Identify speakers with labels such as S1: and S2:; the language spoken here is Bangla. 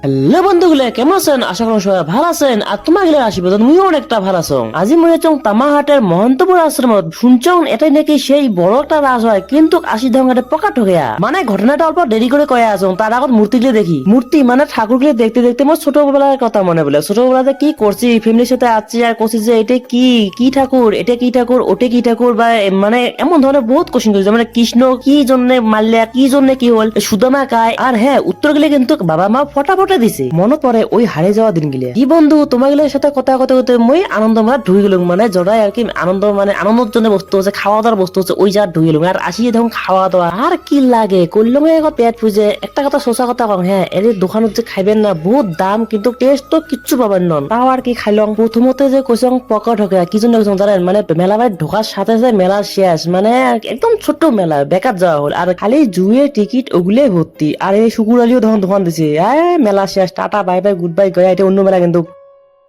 S1: হ্যালো বন্ধুগুলো কেমন আছেন? আশা করি সবাই ভালো আছেন। আর তোমাগুলো আশীর্বাদ মুইও অনেকটা ভালো আছো। আজি মই চং তামাহাটের মহন্তপুর আশ্রমত শুনছং এটাই নাকি সেই বড় একটা রাজ হয়, কিন্তু আশি ধাঙ্গাতে পকা ঠকেয়া। মানে ঘটনাটা অল্প দেরি করে কয়ে আছো, তার আগত মূর্তিগুলো দেখি। মূর্তি মানে ঠাকুরগুলো দেখতে দেখতে আমার ছোটবেলার কথা মনে পড়ে। ছোটবেলাতে কি করছি, ফ্যামিলির সাথে আছি আর করছি যে এটা কি কি ঠাকুর, এটা কি ঠাকুর, ওটা কি ঠাকুর, বা মানে এমন ধরনের বহুত কোশ্চেন করছে। মানে কৃষ্ণ কি জন্য মারলে, কি জন্য কি হল, সুদামা কায়। আর হ্যাঁ, উত্তর গেলে কিন্তু বাবা মা ফটাফট দিছে। মনে পড়ে ওই হারিয়ে যাওয়া দিন গিলে। কি বন্ধু তোমাগুলোর সাথে কথা কথা কথা মই আনন্দ মানে ঢুই গেলুম। মানে জড়াই আর কি আনন্দ, মানে আনন্দের জন্য বস্তু হচ্ছে, খাওয়া দাওয়ার বস্তু হচ্ছে, ওই যা ঢুই গেলুম। আর আসি তখন খাওয়া দাওয়া আর কি লাগে করলাম এখন পেট পুজে। একটা কথা সোজা কথা কম, হ্যাঁ এর দোকানত যে খাইবেন না, বহুত দাম, কিন্তু টেস্ট তো কিচ্ছু পাবেন নন। তাও আর কি খাইলাম। প্রথমতে যে কৈছং পকা ঢোকে কি জন্য কৈছং জানেন? মানে মেলা বাড়ি ঢোকার সাথে সাথে মেলা শেষ, মানে একদম ছোট্ট মেলা, বেকার যাওয়া হল। আর খালি জুয়ে টিকিট ওগুলোই ভর্তি। আর এই শুকুর আলিও তখন দোকান দিছে। মেলা শেষ, tata bye bye good bye Gaya, এটা অন্য মেলা কিন্তু।